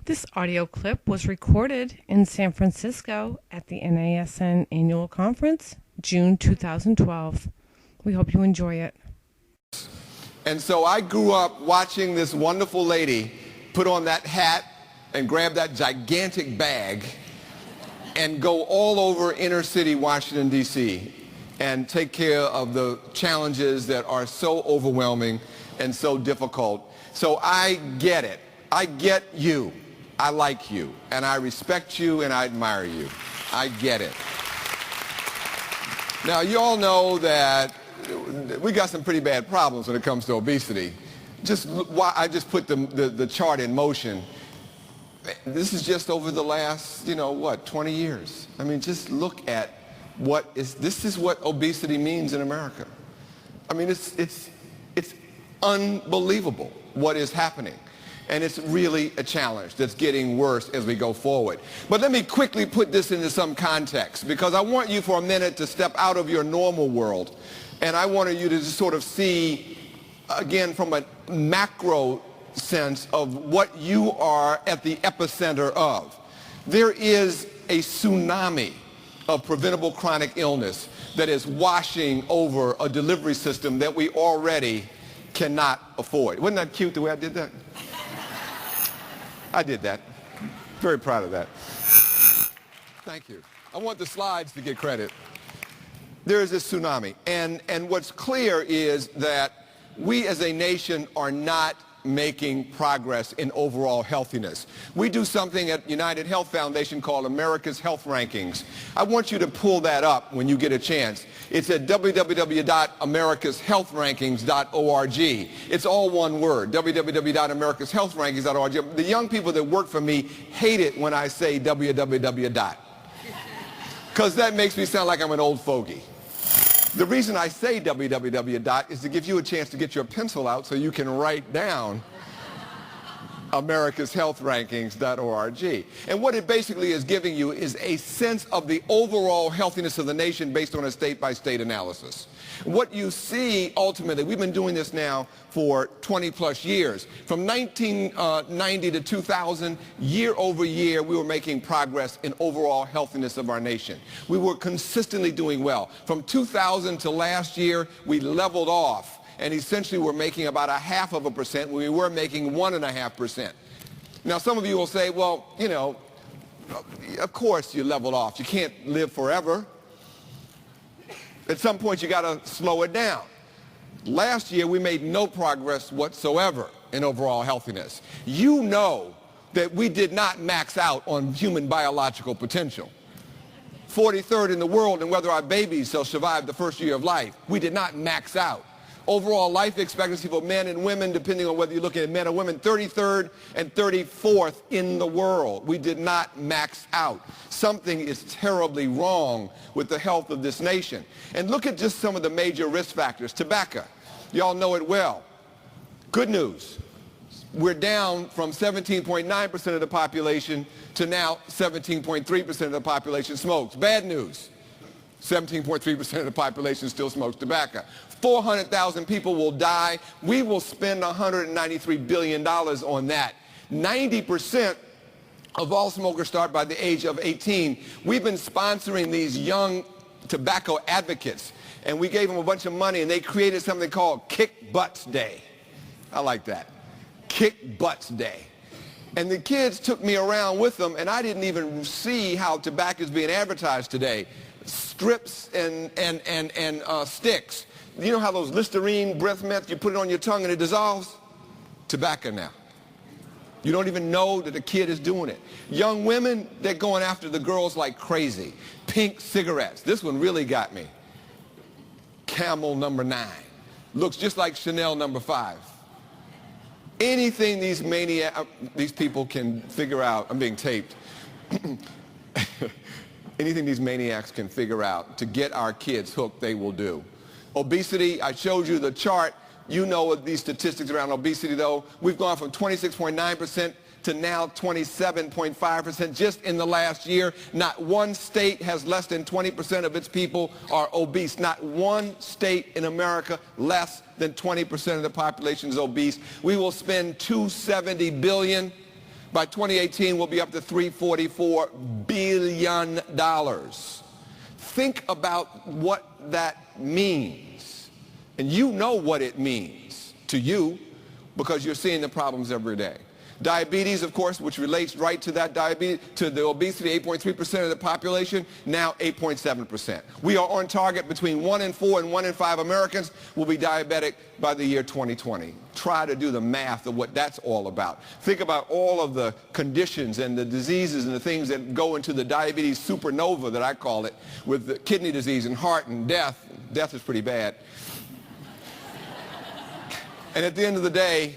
This audio clip was recorded in San Francisco at the NASN Annual Conference, June 2012. We hope you enjoy it. And so I grew up watching this wonderful lady put on that hat and grab that gigantic bag and go all over inner city Washington, D.C. and take care of the challenges that are so overwhelming and so difficult. So I get it. I get you. I like you. And I respect you and I admire you. I get it. Now, you all know that we got some pretty bad problems when it comes to obesity. I just put the chart in motion. This is just over the last, 20 years. I mean, just look at this is what obesity means in America. I mean, it's unbelievable what is happening. And it's really a challenge that's getting worse as we go forward. But let me quickly put this into some context, because I want you for a minute to step out of your normal world. And I wanted you to just sort of see, again, from a macro sense of what you are at the epicenter of. There is a tsunami of preventable chronic illness that is washing over a delivery system that we already cannot afford. Wasn't that cute the way I did that? I did that. Very proud of that. Thank you. I want the slides to get credit. There is this tsunami. And what's clear is that we as a nation are not making progress in overall healthiness. We do something at UnitedHealth Foundation called America's Health Rankings. I want you to pull that up when you get a chance. It's at www.americashealthrankings.org. It's all one word, www.americashealthrankings.org. The young people that work for me hate it when I say www. Because that makes me sound like I'm an old fogey. The reason I say www is to give you a chance to get your pencil out so you can write down americashealthrankings.org. And what it basically is giving you is a sense of the overall healthiness of the nation based on a state-by-state analysis. What you see ultimately, we've been doing this now for 20 plus years. From 1990 to 2000, year over year, we were making progress in overall healthiness of our nation. We were consistently doing well. From 2000 to last year, we leveled off. And essentially we're making about 0.5%. We were making 1.5%. Now some of you will say, well, of course you leveled off. You can't live forever. At some point you got to slow it down. Last year we made no progress whatsoever in overall healthiness. You know that we did not max out on human biological potential. 43rd in the world in whether our babies shall survive the first year of life. We did not max out. Overall life expectancy for men and women, depending on whether you're looking at men or women, 33rd and 34th in the world. We did not max out. Something is terribly wrong with the health of this nation. And look at just some of the major risk factors. Tobacco. Y'all know it well. Good news. We're down from 17.9% of the population to now 17.3% of the population smokes. Bad news. 17.3% of the population still smokes tobacco. 400,000 people will die. We will spend $193 billion on that. 90% of all smokers start by the age of 18. We've been sponsoring these young tobacco advocates, and we gave them a bunch of money, and they created something called Kick Butts Day. I like that. Kick Butts Day. And the kids took me around with them, and I didn't even see how tobacco is being advertised today. Strips and sticks. You know how those Listerine breath mints, you put it on your tongue and it dissolves? Tobacco now. You don't even know that the kid is doing it. Young women, they're going after the girls like crazy. Pink cigarettes. This one really got me. Camel number 9. Looks just like Chanel number 5. Anything these people can figure out, I'm being taped. Anything these maniacs can figure out to get our kids hooked, they will do. Obesity, I showed you the chart. You know these statistics around obesity, though. We've gone from 26.9% to now 27.5% just in the last year. Not one state has less than 20% of its people are obese. Not one state in America less than 20% of the population is obese. We will spend $270 billion By 2018, we'll be up to $344 billion. Think about what that means. And you know what it means to you because you're seeing the problems every day. Diabetes, of course, which relates right to that diabetes, to the obesity, 8.3% of the population, now 8.7%. We are on target. Between 1 in 4 and 1 in 5 Americans will be diabetic by the year 2020. Try to do the math of what that's all about. Think about all of the conditions and the diseases and the things that go into the diabetes supernova that I call it, with the kidney disease and heart and death. Death is pretty bad. And at the end of the day,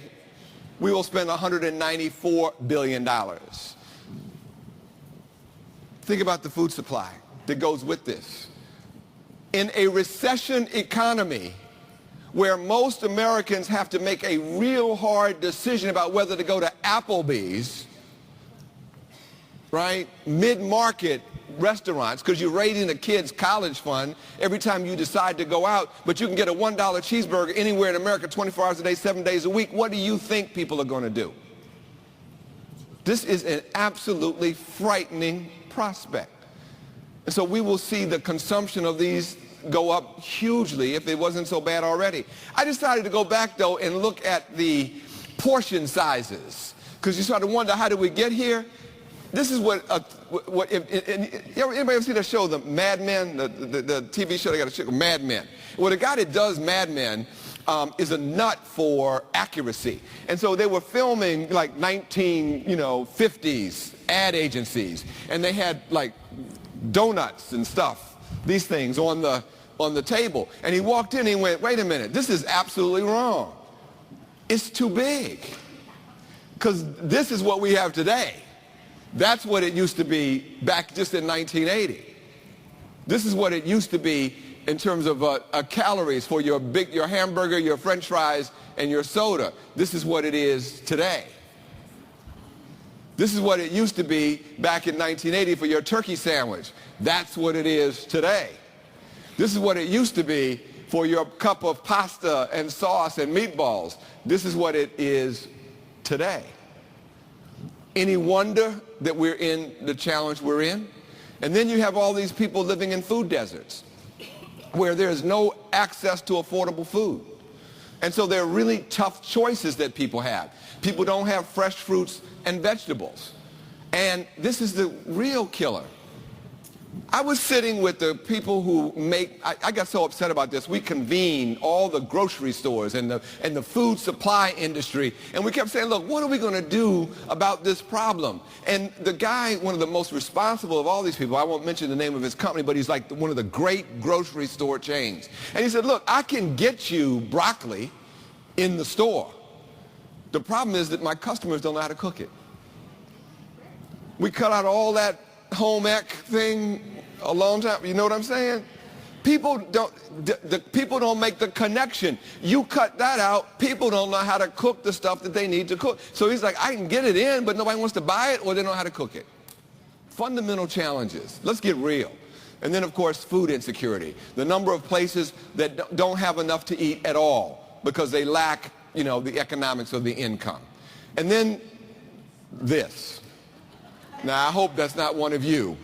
we will spend $194 billion. Think about the food supply that goes with this. In a recession economy where most Americans have to make a real hard decision about whether to go to Applebee's, right, mid-market restaurants, because you're raiding a kid's college fund every time you decide to go out, but you can get a $1 cheeseburger anywhere in America 24 hours a day, 7 days a week. What do you think people are going to do? This is an absolutely frightening prospect. And so we will see the consumption of these go up hugely if it wasn't so bad already. I decided to go back, though, and look at the portion sizes, because you start to wonder, how did we get here? This is anybody ever see that show, the Mad Men, the TV show, they got a show, Mad Men. Well, the guy that does Mad Men is a nut for accuracy. And so they were filming like 1950s ad agencies, and they had like donuts and stuff, these things on the table. And he walked in and he went, wait a minute, this is absolutely wrong. It's too big. Because this is what we have today. That's what it used to be back just in 1980. This is what it used to be in terms of calories for your hamburger, your french fries, and your soda. This is what it is today. This is what it used to be back in 1980 for your turkey sandwich. That's what it is today. This is what it used to be for your cup of pasta and sauce and meatballs. This is what it is today. Any wonder that we're in the challenge we're in? And then you have all these people living in food deserts where there's no access to affordable food. And so there are really tough choices that people have. People don't have fresh fruits and vegetables. And this is the real killer. I was sitting with the people who make, I got so upset about this. We convened all the grocery stores and the food supply industry, and we kept saying, look, what are we going to do about this problem? And the guy, one of the most responsible of all these people, I won't mention the name of his company, but he's like one of the great grocery store chains. And he said, look, I can get you broccoli in the store. The problem is that my customers don't know how to cook it. We cut out all that home ec thing a long time. You know what I'm saying? People don't make the connection. You cut that out, people don't know how to cook the stuff that they need to cook. So he's like, I can get it in, but nobody wants to buy it, or they don't know how to cook it. Fundamental challenges. Let's get real. And then, of course, food insecurity. The number of places that don't have enough to eat at all because they lack, the economics of the income. And then this. Now, I hope that's not one of you.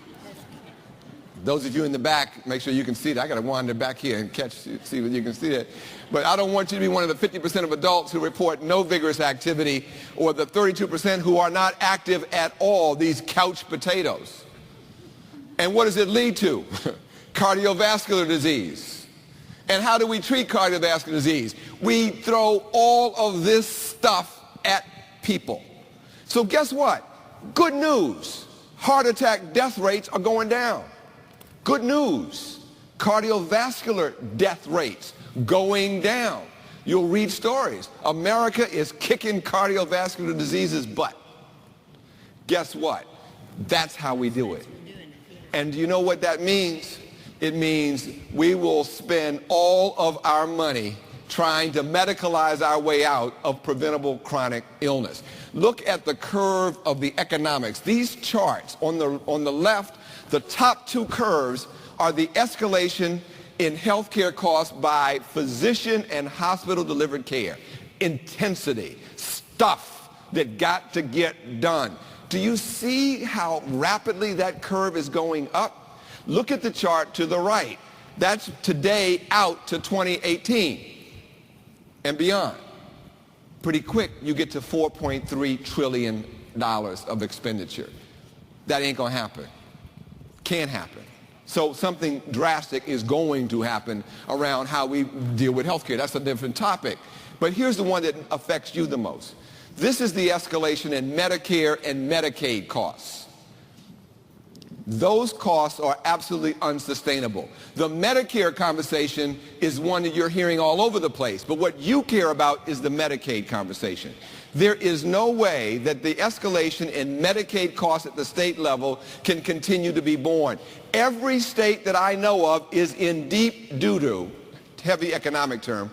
Those of you in the back, make sure you can see that. I got to wander back here and see if you can see that. But I don't want you to be one of the 50% of adults who report no vigorous activity, or the 32% who are not active at all, these couch potatoes. And what does it lead to? Cardiovascular disease. And how do we treat cardiovascular disease? We throw all of this stuff at people. So guess what? Good news. Heart attack death rates are going down. Good news. Cardiovascular death rates going down. You'll read stories. America is kicking cardiovascular disease's butt. Guess what? That's how we do it. And do you know what that means? It means we will spend all of our money trying to medicalize our way out of preventable chronic illness. Look at the curve of the economics. These charts on the left, the top two curves are the escalation in healthcare costs by physician and hospital delivered care. Intensity, stuff, that got to get done. Do you see how rapidly that curve is going up? Look at the chart to the right. That's today out to 2018 and beyond. Pretty quick, you get to $4.3 trillion of expenditure. That ain't going to happen. Can't happen. So something drastic is going to happen around how we deal with healthcare. That's a different topic. But here's the one that affects you the most. This is the escalation in Medicare and Medicaid costs. Those costs are absolutely unsustainable. The Medicare conversation is one that you're hearing all over the place, but what you care about is the Medicaid conversation. There is no way that the escalation in Medicaid costs at the state level can continue to be borne. Every state that I know of is in deep doo-doo, heavy economic term,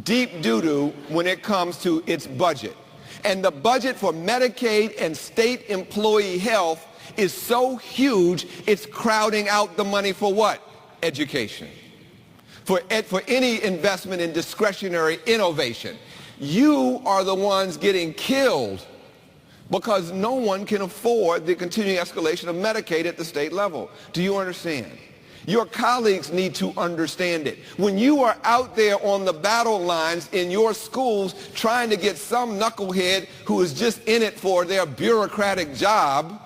deep doo-doo when it comes to its budget. And the budget for Medicaid and state employee health is so huge, it's crowding out the money for what? Education. For any investment in discretionary innovation. You are the ones getting killed because no one can afford the continuing escalation of Medicaid at the state level. Do you understand? Your colleagues need to understand it. When you are out there on the battle lines in your schools trying to get some knucklehead who is just in it for their bureaucratic job,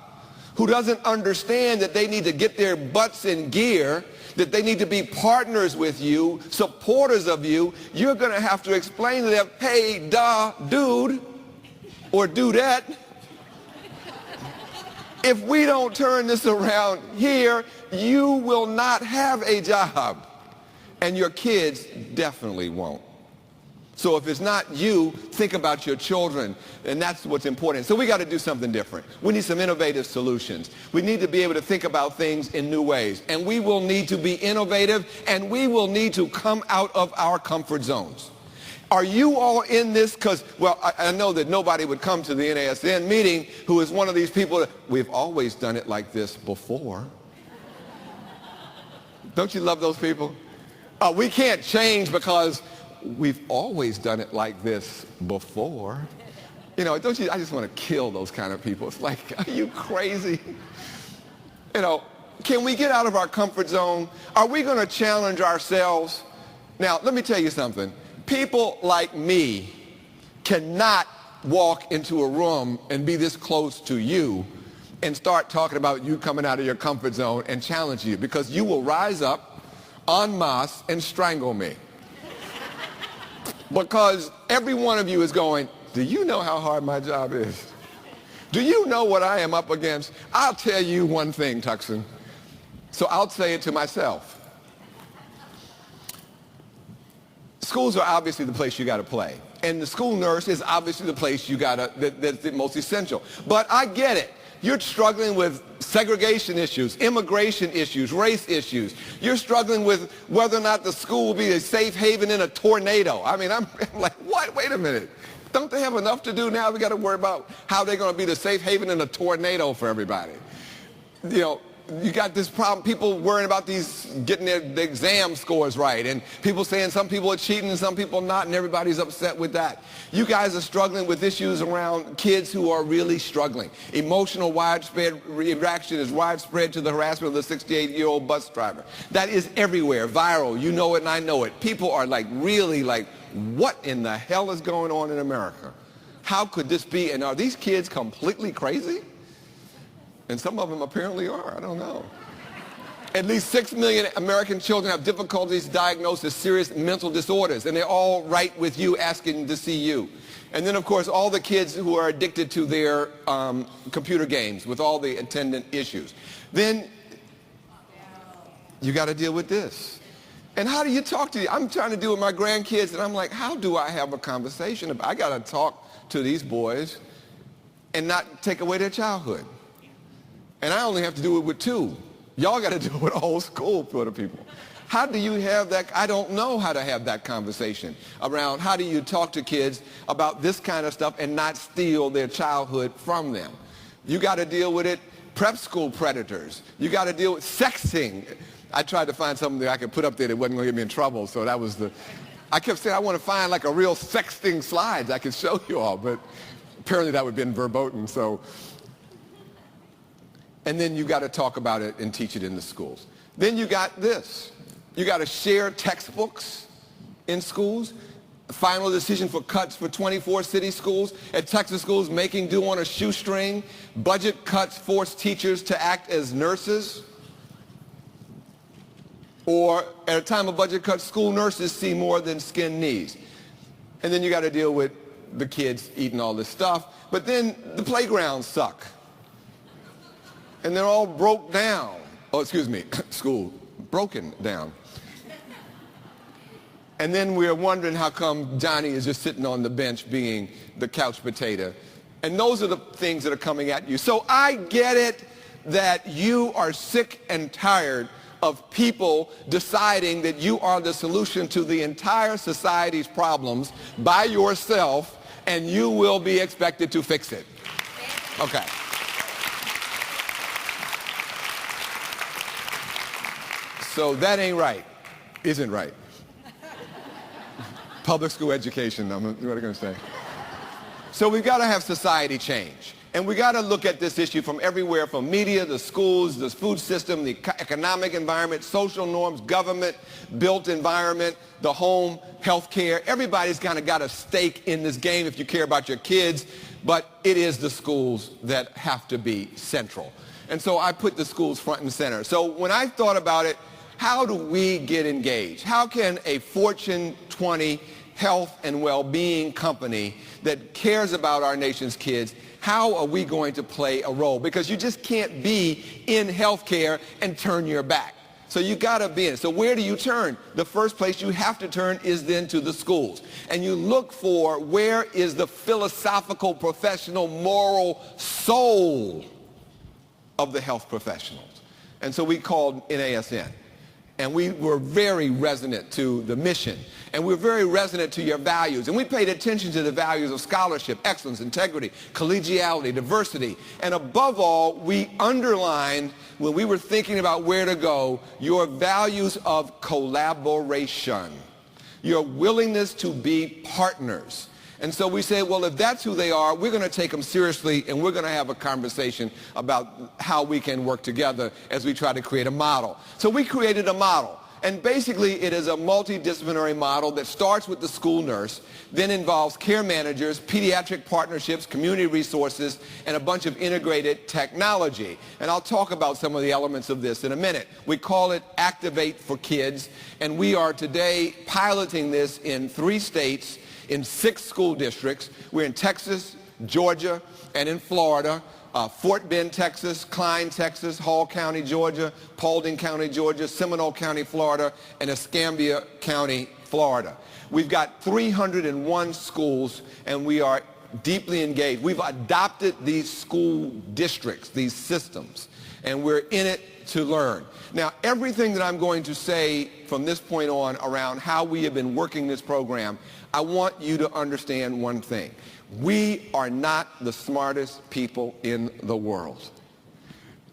who doesn't understand that they need to get their butts in gear, that they need to be partners with you, supporters of you, you're going to have to explain to them, hey, dude, or dudette, if we don't turn this around here, you will not have a job. And your kids definitely won't. So if it's not you, think about your children, and that's what's important. So we got to do something different. We need some innovative solutions. We need to be able to think about things in new ways. And we will need to be innovative, and we will need to come out of our comfort zones. Are you all in this? Because, well, I know that nobody would come to the NASN meeting who is one of these people that, we've always done it like this before. Don't you love those people? We can't change because we've always done it like this before. You know, don't you, I just want to kill those kind of people. It's like, are you crazy? You know, can we get out of our comfort zone? Are we going to challenge ourselves? Now, let me tell you something. People like me cannot walk into a room and be this close to you and start talking about you coming out of your comfort zone and challenge you, because you will rise up en masse and strangle me. Because every one of you is going, do you know how hard my job is? Do you know what I am up against? I'll tell you one thing, Tuckson. So I'll say it to myself. Schools are obviously the place you got to play. And the school nurse is obviously the place you got to, that's the most essential. But I get it. You're struggling with segregation issues, immigration issues, race issues. You're struggling with whether or not the school will be a safe haven in a tornado. I mean, I'm like, what? Wait a minute. Don't they have enough to do now? We got to worry about how they're going to be the safe haven in a tornado for everybody. You know, you got this problem, people worrying about these, getting the exam scores right, and people saying some people are cheating and some people not, and everybody's upset with that. You guys are struggling with issues around kids who are really struggling. Emotional widespread reaction is widespread to the harassment of the 68-year-old bus driver. That is everywhere, viral, you know it and I know it. People are like really like, what in the hell is going on in America? How could this be? And are these kids completely crazy? And some of them apparently are. I don't know. At least 6 million American children have difficulties diagnosed as serious mental disorders, and they're all right with you asking to see you. And then, of course, all the kids who are addicted to their computer games with all the attendant issues. Then you got to deal with this. And how do you talk to you? I'm trying to deal with my grandkids, and I'm like, how do I have a conversation? I got to talk to these boys and not take away their childhood. And I only have to do it with 2. Y'all got to do it with a whole school full of people. How do you have that? I don't know how to have that conversation around how do you talk to kids about this kind of stuff and not steal their childhood from them. You got to deal with it. Prep school predators. You got to deal with sexting. I tried to find something that I could put up there that wasn't going to get me in trouble, so that was the... I kept saying I want to find like a real sexting slides I could show you all, but Apparently that would have been verboten, so. And then you got to talk about it and teach it in the schools. Then you got this. You got to share textbooks in schools. Final decision for cuts for 24 city schools. At Texas schools, making do on a shoestring. Budget cuts force teachers to act as nurses. Or at a time of budget cuts, school nurses see more than skinned knees. And then you got to deal with the kids eating all this stuff. But then the playgrounds suck. And they're all broke down. Oh, excuse me, school, broken down. And then we're wondering how come Johnny is just sitting on the bench being the couch potato. And those are the things that are coming at you. So I get it that you are sick and tired of people deciding that you are the solution to the entire society's problems by yourself, and you will be expected to fix it. Okay. So that ain't right, isn't right. Public school education, what am I going to say? So we've got to have society change. And we got to look at this issue from everywhere, from media, the schools, the food system, the economic environment, social norms, government-built environment, the home, healthcare. Everybody's kind of got a stake in this game if you care about your kids, but it is the schools that have to be central. And so I put the schools front and center. So when I thought about it, how do we get engaged? How can a Fortune 20 health and well-being company that cares about our nation's kids, how are we going to play a role? Because you just can't be in healthcare and turn your back. So you got to be in it. So where do you turn? The first place you have to turn is then to the schools. And you look for where is the philosophical, professional, moral soul of the health professionals. And so we called NASN. And we were very resonant to the mission. And we were very resonant to your values. And we paid attention to the values of scholarship, excellence, integrity, collegiality, diversity. And above all, we underlined, when we were thinking about where to go, your values of collaboration, your willingness to be partners. And so we said, well, if that's who they are, we're going to take them seriously, and we're going to have a conversation about how we can work together as we try to create a model. So we created a model. And basically, it is a multidisciplinary model that starts with the school nurse, then involves care managers, pediatric partnerships, community resources, and a bunch of integrated technology. And I'll talk about some of the elements of this in a minute. We call it Activate for Kids, and we are today piloting this in 3 states, in 6 school districts. We're in Texas, Georgia, and in Florida. Fort Bend, Texas, Klein, Texas, Hall County, Georgia, Paulding County, Georgia, Seminole County, Florida, and Escambia County, Florida. We've got 301 schools, and we are deeply engaged. We've adopted these school districts, these systems, and we're in it to learn. Now, everything that I'm going to say from this point on around how we have been working this program, I want you to understand one thing. We are not the smartest people in the world.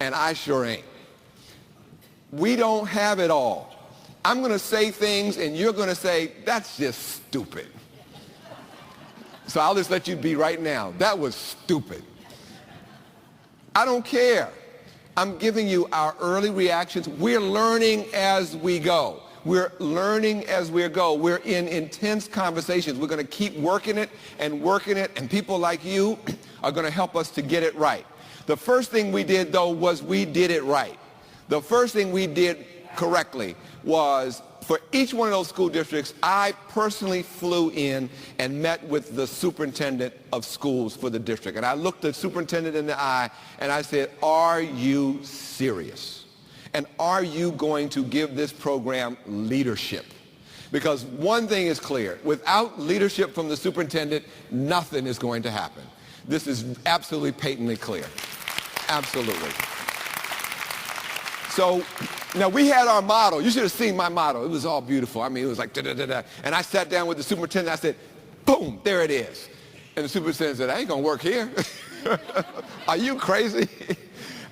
And I sure ain't. We don't have it all. I'm going to say things and you're going to say, that's just stupid. So I'll just let you be right now. That was stupid. I don't care. I'm giving you our early reactions. We're learning as we go. We're learning as we go. We're in intense conversations. We're going to keep working it, and people like you are going to help us to get it right. The first thing we did, though, was we did it right. The first thing we did correctly was, for each one of those school districts, I personally flew in and met with the superintendent of schools for the district. And I looked the superintendent in the eye, and I said, are you serious? And are you going to give this program leadership? Because one thing is clear. Without leadership from the superintendent, nothing is going to happen. This is absolutely patently clear. Absolutely. So now we had our model. You should have seen my model. It was all beautiful. I mean, it was like da-da-da-da. And I sat down with the superintendent. I said, boom, there it is. And the superintendent said, I ain't going to work here. Are you crazy?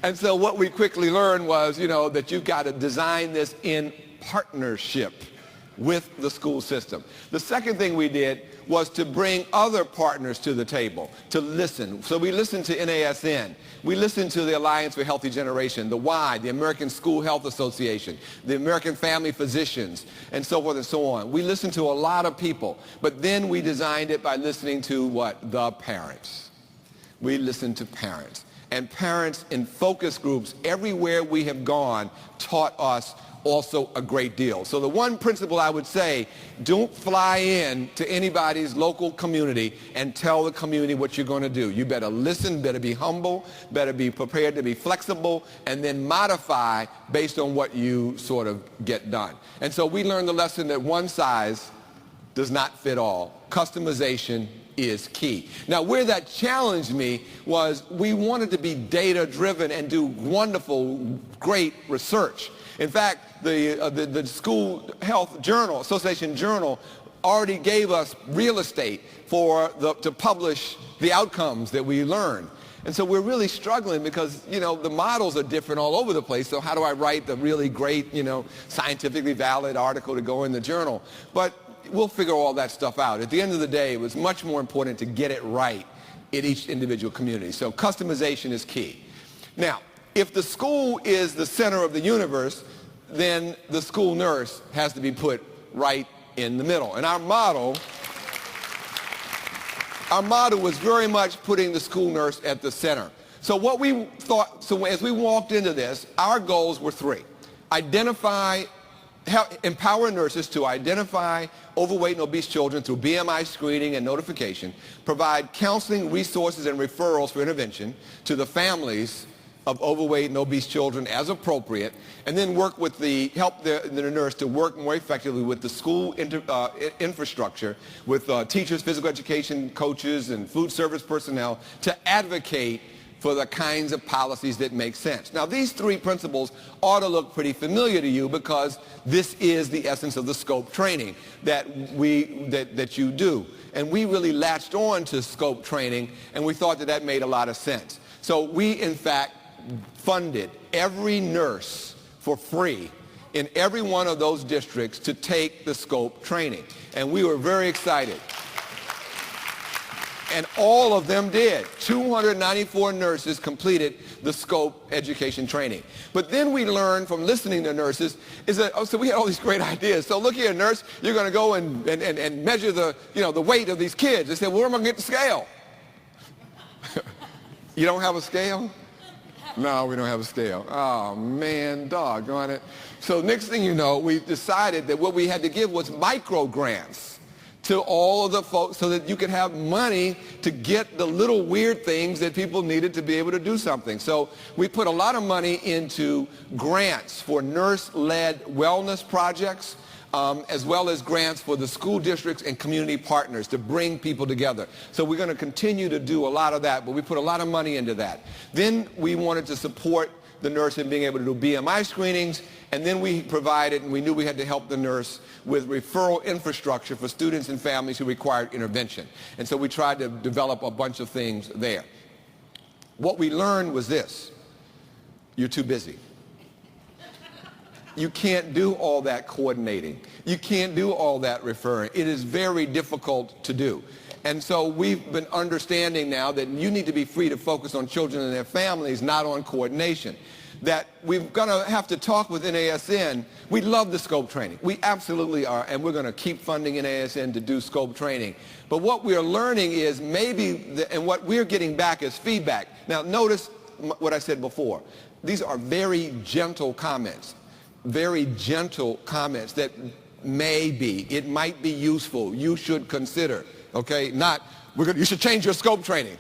And so what we quickly learned was, that you've got to design this in partnership. with the school system. The second thing we did was to bring other partners to the table to listen. So we listened to NASN. We listened to the Alliance for Healthy Generation, the Y, the American School Health Association, the American Family Physicians, and so forth and so on. We listened to a lot of people, but then we designed it by listening to what? The parents. We listened to parents. And parents in focus groups everywhere we have gone taught us also a great deal. So the one principle I would say, don't fly in to anybody's local community and tell the community what you're going to do. You better listen, better be humble, better be prepared to be flexible, and then modify based on what you sort of get done. And so we learned the lesson that one size does not fit all. Customization is key. Now, where that challenged me was we wanted to be data-driven and do wonderful, great research. In fact, the School Health Journal, Association Journal, already gave us real estate to publish the outcomes that we learned. And so we're really struggling because, you know, the models are different all over the place. So how do I write the really great, you know, scientifically valid article to go in the journal? But we'll figure all that stuff out. At the end of the day, it was much more important to get it right in each individual community. So customization is key. Now, if the school is the center of the universe, then the school nurse has to be put right in the middle. And our motto was very much putting the school nurse at the center. So what we thought, so as we walked into this, our goals were three. Empower nurses to identify overweight and obese children through BMI screening and notification, provide counseling, resources, and referrals for intervention to the families of overweight and obese children as appropriate, and then help the nurse to work more effectively with the school infrastructure, with teachers, physical education coaches, and food service personnel to advocate for the kinds of policies that make sense. Now, these three principles ought to look pretty familiar to you because this is the essence of the scope training that you do. And we really latched on to scope training, and we thought that made a lot of sense. So we, in fact, funded every nurse for free in every one of those districts to take the scope training. And we were very excited. And all of them did. 294 nurses completed the scope education training. But then we learned from listening to nurses is that, so we had all these great ideas. So look here, nurse, you're going to go and measure the weight of these kids. They said, well, where am I going to get the scale? You don't have a scale? No, we don't have a scale. Oh, man, doggone it. So next thing you know, we decided that what we had to give was micro grants to all of the folks so that you could have money to get the little weird things that people needed to be able to do something. So we put a lot of money into grants for nurse-led wellness projects, as well as grants for the school districts and community partners to bring people together. So we're going to continue to do a lot of that, but we put a lot of money into that. Then we wanted to support the nurse in being able to do BMI screenings, and then we provided, and we knew we had to help the nurse with referral infrastructure for students and families who required intervention. And so we tried to develop a bunch of things there. What we learned was this: you're too busy. You can't do all that coordinating. You can't do all that referring. It is very difficult to do. And so we've been understanding now that you need to be free to focus on children and their families, not on coordination. That we're going to have to talk with NASN. We love the scope training. We absolutely are, and we're going to keep funding NASN to do scope training. But what we're learning is and what we're getting back is feedback. Now, notice what I said before. These are very gentle comments. Very gentle comments that it might be useful, you should consider, okay? Not, you should change your scope training.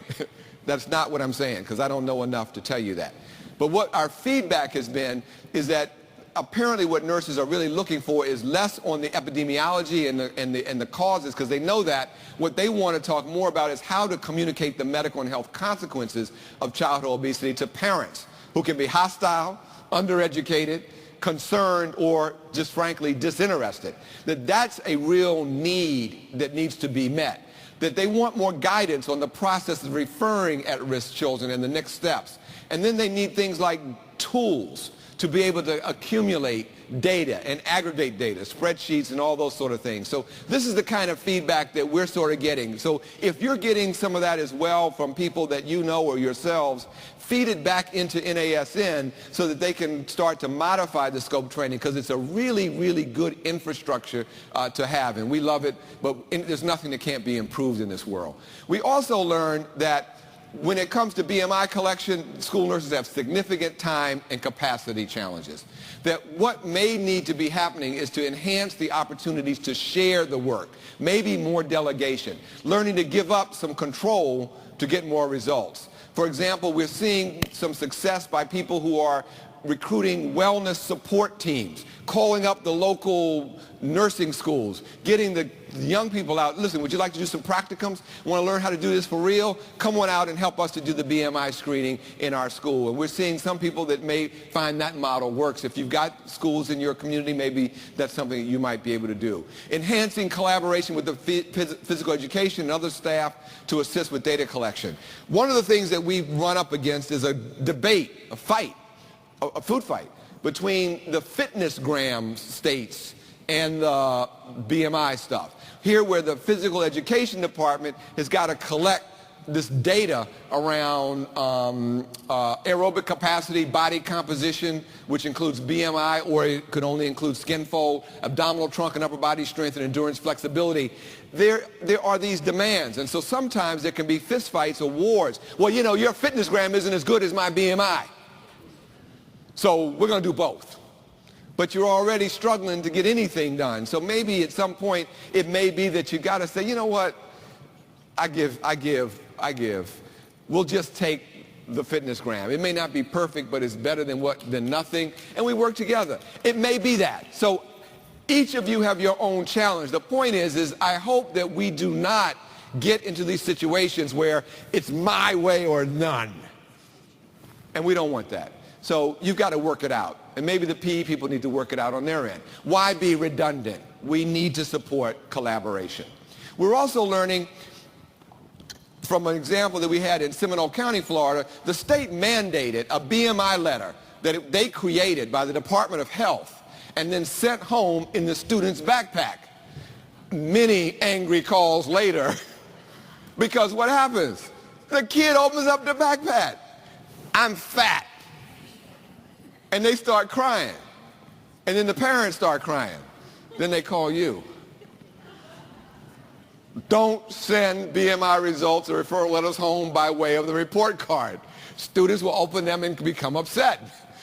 That's not what I'm saying, because I don't know enough to tell you that. But what our feedback has been is that apparently what nurses are really looking for is less on the epidemiology and the causes, because they know that. What they want to talk more about is how to communicate the medical and health consequences of childhood obesity to parents who can be hostile, undereducated, concerned, or just frankly disinterested. That's a real need that needs to be met. That they want more guidance on the process of referring at-risk children and the next steps. And then they need things like tools to be able to accumulate data and aggregate data, spreadsheets and all those sort of things. So this is the kind of feedback that we're sort of getting. So if you're getting some of that as well from people that you know or yourselves, feed it back into NASN so that they can start to modify the scope training, because it's a really, really good infrastructure to have, and we love it, but there's nothing that can't be improved in this world. We also learned that when it comes to BMI collection, school nurses have significant time and capacity challenges. That what may need to be happening is to enhance the opportunities to share the work, maybe more delegation, learning to give up some control to get more results. For example, we're seeing some success by people who are recruiting wellness support teams, calling up the local nursing schools, getting the young people out. Listen, would you like to do some practicums? Want to learn how to do this for real? Come on out and help us to do the BMI screening in our school. And we're seeing some people that may find that model works. If you've got schools in your community, maybe that's something that you might be able to do. Enhancing collaboration with the physical education and other staff to assist with data collection. One of the things that we run up against is a debate, a fight, a food fight between the fitness gram states and the BMI stuff. Here, where the physical education department has got to collect this data around aerobic capacity, body composition, which includes BMI, or it could only include skin fold, abdominal trunk and upper body strength, and endurance flexibility. There are these demands, and so sometimes there can be fistfights or wars. Well, you know, your fitness gram isn't as good as my BMI, so we're going to do both. But you're already struggling to get anything done. So maybe at some point it may be that you got to say, you know what, I give. We'll just take the fitness gram. It may not be perfect, but it's better than nothing. And we work together. It may be that. So each of you have your own challenge. The point is I hope that we do not get into these situations where it's my way or none. And we don't want that. So you've got to work it out. And maybe the PE people need to work it out on their end. Why be redundant? We need to support collaboration. We're also learning from an example that we had in Seminole County, Florida. The state mandated a BMI letter that they created by the Department of Health and then sent home in the student's backpack. Many angry calls later, because what happens? The kid opens up the backpack. I'm fat. And they start crying. And then the parents start crying. Then they call you. Don't send BMI results or referral letters home by way of the report card. Students will open them and become upset,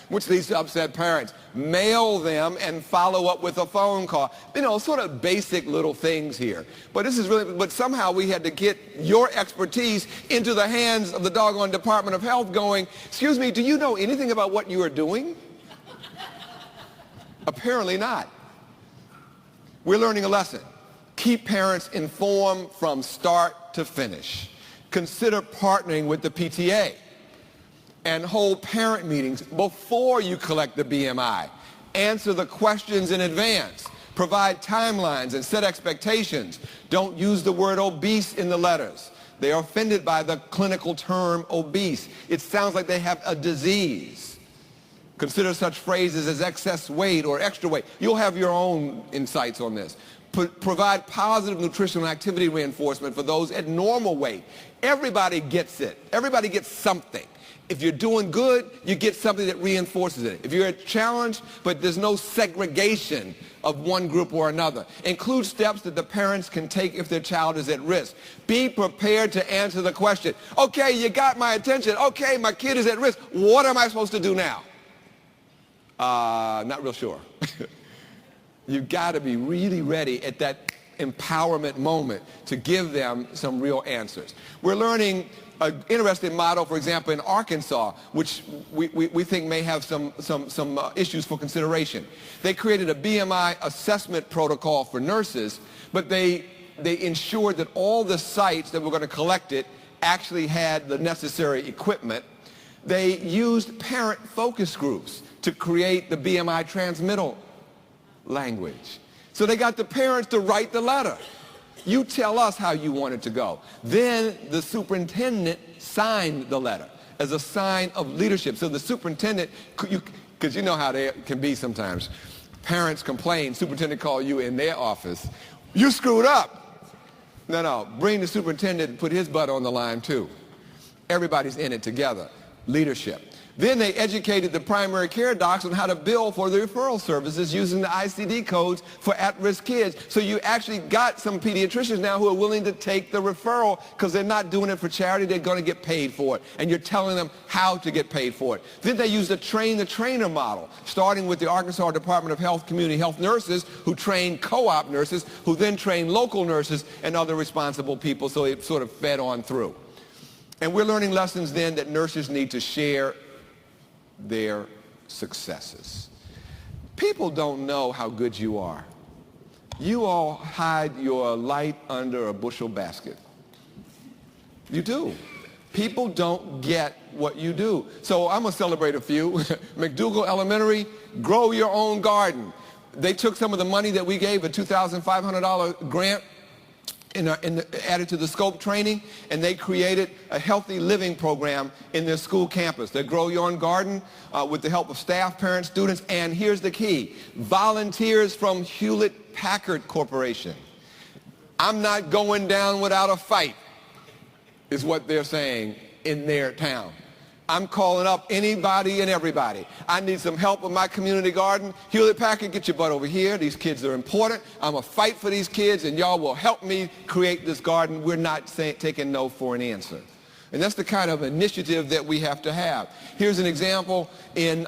which leads to upset parents. Mail them and follow up with a phone call. You know, sort of basic little things here. But this is really, but somehow we had to get your expertise into the hands of the doggone Department of Health going, excuse me, do you know anything about what you are doing? Apparently not. We're learning a lesson. Keep parents informed from start to finish. Consider partnering with the PTA and hold parent meetings before you collect the BMI. Answer the questions in advance. Provide timelines and set expectations. Don't use the word obese in the letters. They are offended by the clinical term obese. It sounds like they have a disease. Consider such phrases as excess weight or extra weight. You'll have your own insights on this. Provide positive nutritional activity reinforcement for those at normal weight. Everybody gets it. Everybody gets something. If you're doing good, you get something that reinforces it. If you're challenged, but there's no segregation of one group or another. Include steps that the parents can take if their child is at risk. Be prepared to answer the question. Okay, you got my attention. Okay, my kid is at risk. What am I supposed to do now? Not real sure. You've got to be really ready at that empowerment moment to give them some real answers. We're learning an interesting model, for example, in Arkansas, which we think may have some issues for consideration. They created a BMI assessment protocol for nurses, but they ensured that all the sites that were going to collect it actually had the necessary equipment. They used parent focus groups to create the BMI transmittal language. So they got the parents to write the letter. You tell us how you want it to go. Then the superintendent signed the letter. as a sign of leadership. So the superintendent, because you know how they can be sometimes. Parents complain, superintendent call you in their office. You screwed up. No, bring the superintendent and put his butt on the line too. Everybody's in it together. Leadership. Then they educated the primary care docs on how to bill for the referral services using the ICD codes for at-risk kids. So you actually got some pediatricians now who are willing to take the referral because they're not doing it for charity, they're going to get paid for it. And you're telling them how to get paid for it. Then they used a train-the-trainer model, starting with the Arkansas Department of Health community health nurses who train co-op nurses, who then train local nurses and other responsible people, so it sort of fed on through. And we're learning lessons then that nurses need to share their successes. People don't know how good you are. You all hide your light under a bushel basket. You do. People don't get what you do. So I'm going to celebrate a few. McDougal Elementary, grow your own garden. They took some of the money that we gave, a $2,500 grant, added to the scope training, and they created a healthy living program in their school campus. They grow your own garden with the help of staff, parents, students, and here's the key, volunteers from Hewlett-Packard Corporation. I'm not going down without a fight, is what they're saying in their town. I'm calling up anybody and everybody. I need some help with my community garden. Hewlett-Packard, get your butt over here. These kids are important. I'm going to fight for these kids, and y'all will help me create this garden. We're not taking no for an answer. And that's the kind of initiative that we have to have. Here's an example in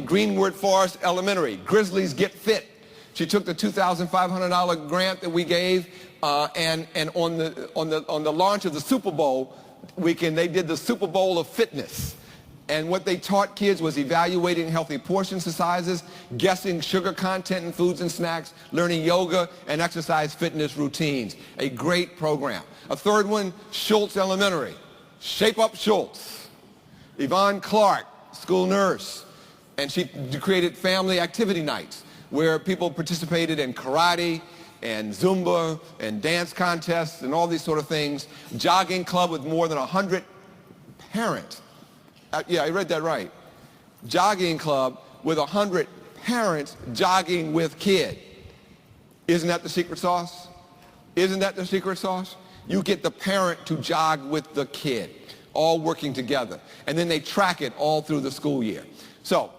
Greenwood Forest Elementary. Grizzlies Get Fit. She took the $2,500 grant that we gave, and on the launch of the Super Bowl weekend, they did the Super Bowl of fitness. And what they taught kids was evaluating healthy portion sizes, guessing sugar content in foods and snacks, learning yoga and exercise fitness routines. A great program. A third one, Schultz Elementary. Shape Up Schultz. Yvonne Clark, school nurse. And she created family activity nights where people participated in karate and Zumba and dance contests and all these sort of things. Jogging club with more than 100 parents. Yeah, I read that right. Jogging club with 100 parents jogging with kid. Isn't that the secret sauce? Isn't that the secret sauce? You get the parent to jog with the kid, all working together. And then they track it all through the school year. So,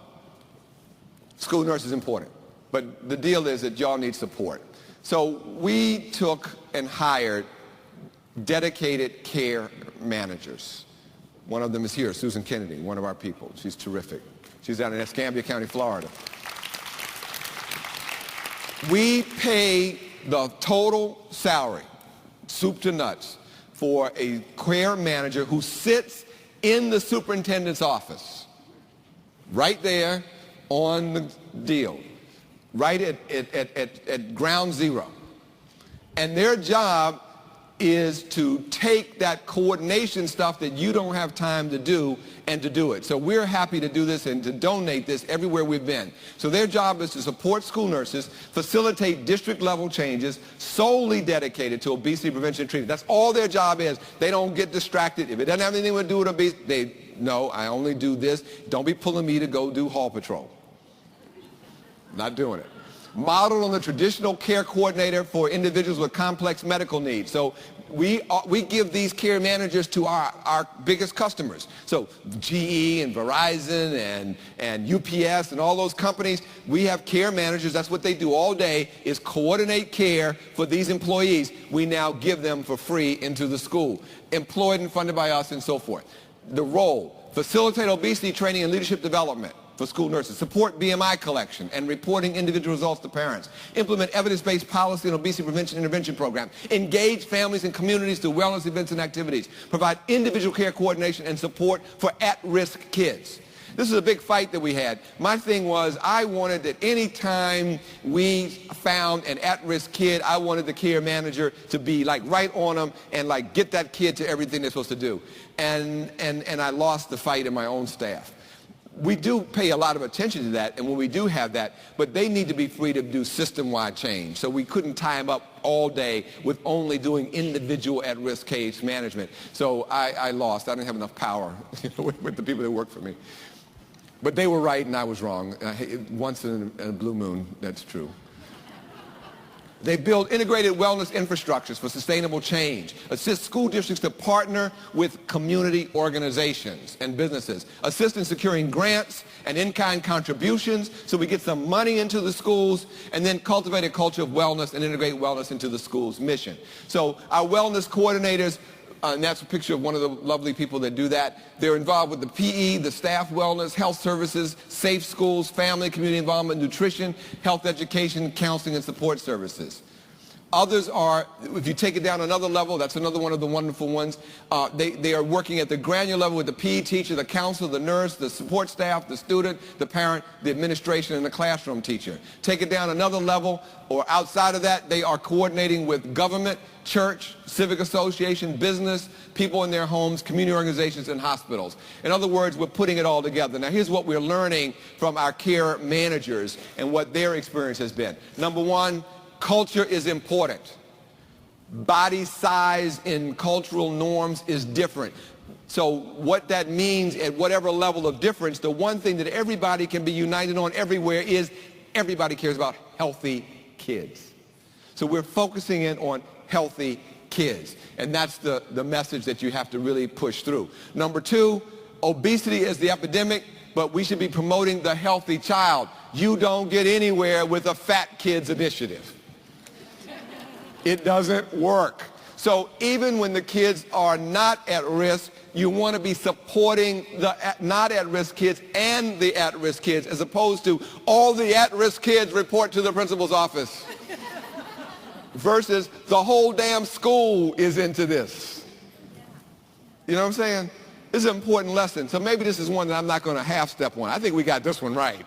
school nurse is important. But the deal is that y'all need support. So we took and hired dedicated care managers. One of them is here, Susan Kennedy, one of our people. She's terrific. She's down in Escambia County, Florida. We pay the total salary, soup to nuts, for a care manager who sits in the superintendent's office, right there on the deal, right at ground zero. And their job is to take that coordination stuff that you don't have time to do and to do it. So we're happy to do this and to donate this everywhere we've been. So their job is to support school nurses, facilitate district level changes solely dedicated to obesity prevention and treatment. That's all their job is. They don't get distracted. If it doesn't have anything to do with obesity, no, I only do this. Don't be pulling me to go do hall patrol. Not doing it. Modeled on the traditional care coordinator for individuals with complex medical needs. So we give these care managers to our biggest customers. So GE and Verizon and UPS and all those companies, we have care managers. That's what they do all day, is coordinate care for these employees. We now give them for free into the school, employed and funded by us and so forth. The role, facilitate obesity training and leadership development for school nurses, support BMI collection and reporting individual results to parents, implement evidence-based policy and obesity prevention intervention programs, engage families and communities through wellness events and activities, provide individual care coordination and support for at-risk kids. This is a big fight that we had. My thing was, I wanted that any time we found an at-risk kid, I wanted the care manager to be like right on them and like get that kid to everything they're supposed to do. And I lost the fight in my own staff. we do pay a lot of attention to that, and when we do have that, but they need to be free to do system-wide change. So we couldn't tie them up all day with only doing individual at-risk case management. So I lost. I didn't have enough power with the people that work for me. But they were right and I was wrong. Once in a blue moon, that's true. They build integrated wellness infrastructures for sustainable change, assist school districts to partner with community organizations and businesses, assist in securing grants and in-kind contributions so we get some money into the schools, and then cultivate a culture of wellness and integrate wellness into the school's mission. So our wellness coordinators, and that's a picture of one of the lovely people that do that. They're involved with the PE, the staff wellness, health services, safe schools, family, community involvement, nutrition, health education, counseling, and support services. Others are, if you take it down another level, that's another one of the wonderful ones. They are working at the granular level with the PE teacher, the counselor, the nurse, the support staff, the student, the parent, the administration, and the classroom teacher. Take it down another level, or outside of that, they are coordinating with government, church, civic association, business, people in their homes, community organizations, and hospitals. In other words, we're putting it all together. Now, here's what we're learning from our care managers and what their experience has been. Number one, culture is important. Body size in cultural norms is different. So what that means at whatever level of difference, the one thing that everybody can be united on everywhere is everybody cares about healthy kids. So we're focusing in on healthy kids. And that's the message that you have to really push through. Number two, obesity is the epidemic, but we should be promoting the healthy child. You don't get anywhere with a fat kids initiative. It doesn't work. So even when the kids are not at risk, you want to be supporting the not at-risk kids and the at-risk kids, as opposed to all the at-risk kids report to the principal's office. Versus the whole damn school is into this. You know what I'm saying? This is an important lesson. So maybe this is one that I'm not going to half-step on. I think we got this one right.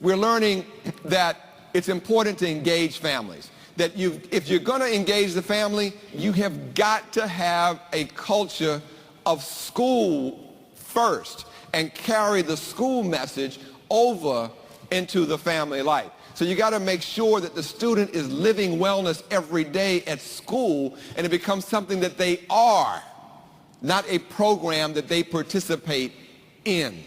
We're learning that it's important to engage families. That if you're going to engage the family, you have got to have a culture of school first and carry the school message over into the family life. So you got to make sure that the student is living wellness every day at school, and it becomes something that they are, not a program that they participate in.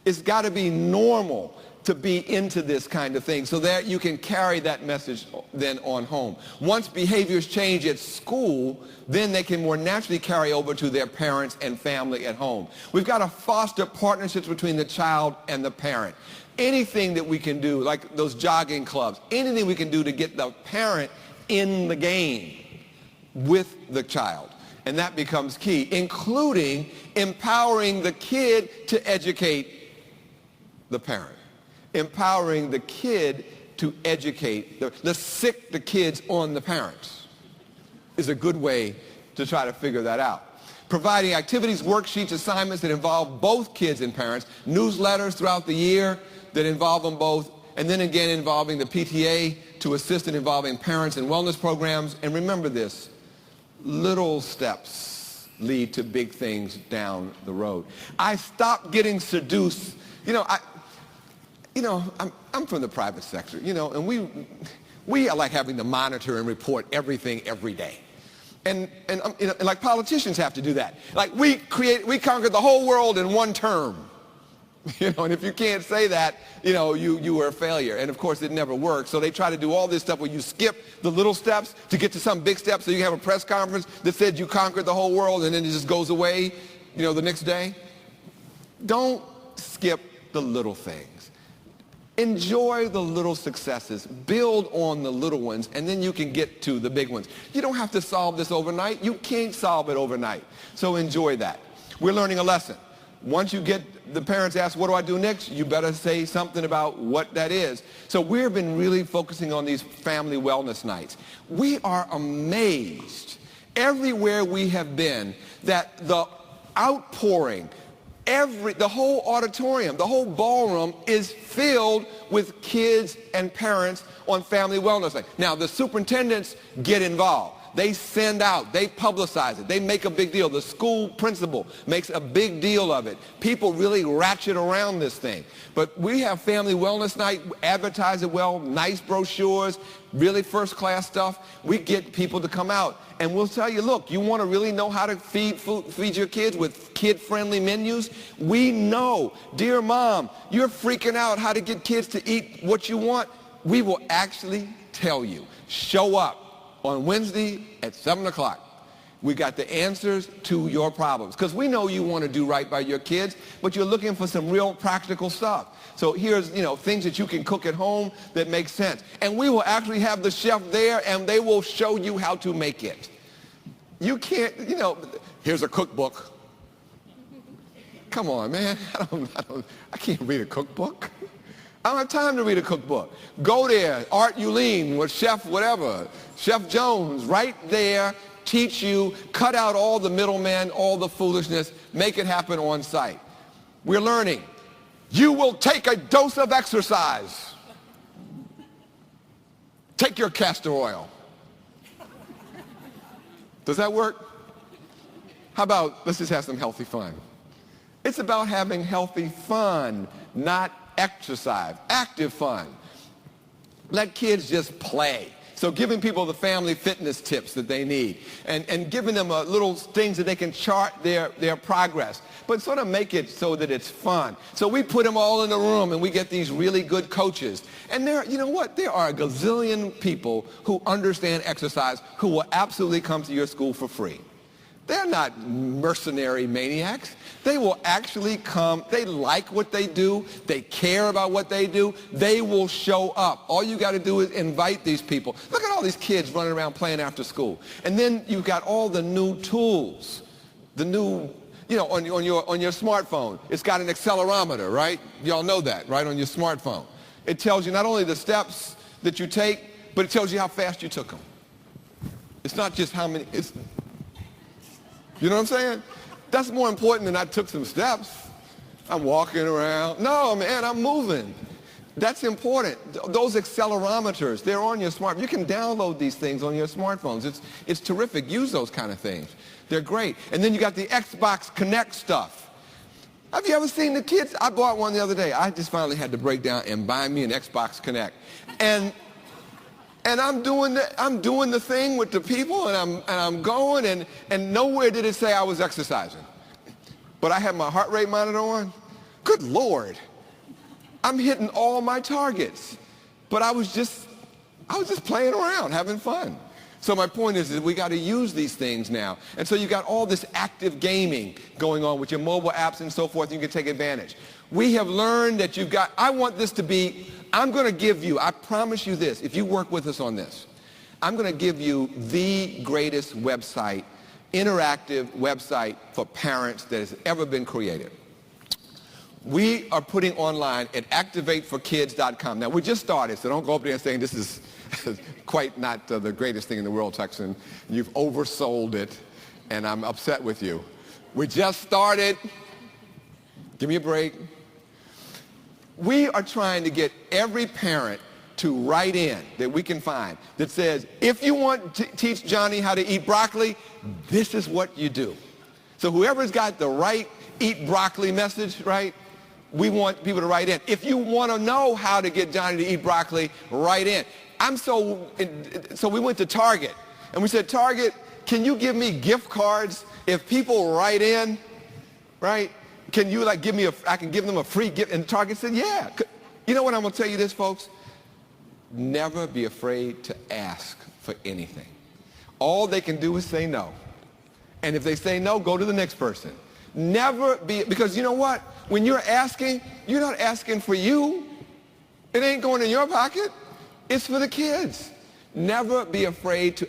It's got to be normal to be into this kind of thing so that you can carry that message then on home. Once behaviors change at school, then they can more naturally carry over to their parents and family at home. We've got to foster partnerships between the child and the parent. Anything that we can do, like those jogging clubs, anything we can do to get the parent in the game with the child. And that becomes key, including empowering the kid to educate the parent. Empowering the kid to educate. Let's sick the kids on the parents is a good way to try to figure that out. Providing activities, worksheets, assignments that involve both kids and parents, newsletters throughout the year that involve them both, and then again involving the PTA to assist in involving parents in wellness programs. And remember this, little steps lead to big things down the road. I stopped getting seduced. I'm from the private sector, and we are like having to monitor and report everything every day. And like politicians have to do that. Like we conquered the whole world in one term. And if you can't say that, you were a failure. And of course it never works. So they try to do all this stuff where you skip the little steps to get to some big steps so you can have a press conference that said you conquered the whole world and then it just goes away, the next day. Don't skip the little things. Enjoy the little successes, build on the little ones, and then you can get to the big ones. You don't have to solve this overnight. You can't solve it overnight. So enjoy that. We're learning a lesson. Once you get the parents ask, what do I do next? You better say something about what that is. So we've been really focusing on these family wellness nights. We are amazed everywhere we have been that the outpouring, the whole auditorium, the whole ballroom is filled with kids and parents on family wellness night. Now, the superintendents get involved. They send out, they publicize it, they make a big deal. The school principal makes a big deal of it. People really ratchet around this thing. But we have Family Wellness Night, advertise it well, nice brochures, really first-class stuff. We get people to come out, and we'll tell you, look, you want to really know how to feed your kids with kid-friendly menus? We know. Dear mom, you're freaking out how to get kids to eat what you want. We will actually tell you. Show up on Wednesday at 7 o'clock. We got the answers to your problems. Because we know you want to do right by your kids, but you're looking for some real practical stuff. So here's, things that you can cook at home that make sense. And we will actually have the chef there, and they will show you how to make it. You can't, here's a cookbook. Come on, man. I can't read a cookbook. I don't have time to read a cookbook. Go there, Art Uline with Chef whatever, Chef Jones, right there, teach you, cut out all the middlemen, all the foolishness, make it happen on site. We're learning. You will take a dose of exercise. Take your castor oil. Does that work? How about, let's just have some healthy fun. It's about having healthy fun, not exercise, active fun. Let kids just play. So giving people the family fitness tips that they need and giving them little things that they can chart their progress, but sort of make it so that it's fun. So we put them all in the room and we get these really good coaches. And there are a gazillion people who understand exercise who will absolutely come to your school for free. They're not mercenary maniacs. They will actually come. They like what they do. They care about what they do. They will show up. All you got to do is invite these people. Look at all these kids running around playing after school. And then you've got all the new tools, the new, on your smartphone. It's got an accelerometer, right? Y'all know that, right, on your smartphone. It tells you not only the steps that you take, but it tells you how fast you took them. It's not just how many, you know what I'm saying? That's more important than I took some steps. I'm walking around. No, man, I'm moving. That's important. Those accelerometers, they're on your smartphone. You can download these things on your smartphones. It's terrific. Use those kind of things. They're great. And then you got the Xbox Connect stuff. Have you ever seen the kids? I bought one the other day. I just finally had to break down and buy me an Xbox Connect. And I'm doing the thing with the people, and I'm going, and nowhere did it say I was exercising. But I had my heart rate monitor on. Good Lord. I'm hitting all my targets. But I was just playing around, having fun. So my point is that we got to use these things now. And so you got all this active gaming going on with your mobile apps and so forth, and you can take advantage. We have learned that I want this to be, I'm going to give you, I promise you this, if you work with us on this, I'm going to give you the greatest website, interactive website for parents that has ever been created. We are putting online at activateforkids.com. Now, we just started, so don't go up there and saying this is quite not the greatest thing in the world, Tuckson. You've oversold it, and I'm upset with you. We just started. Give me a break. We are trying to get every parent to write in that we can find that says, if you want to teach Johnny how to eat broccoli, this is what you do. So whoever's got the right eat broccoli message, right, we want people to write in. If you want to know how to get Johnny to eat broccoli, write in. So we went to Target, and we said, Target, can you give me gift cards if people write in, right? Can you I can give them a free gift? And Target said, yeah. You know what, I'm going to tell you this, folks? Never be afraid to ask for anything. All they can do is say no. And if they say no, go to the next person. Never be, because you know what? When you're asking, you're not asking for you. It ain't going in your pocket. It's for the kids. Never be afraid to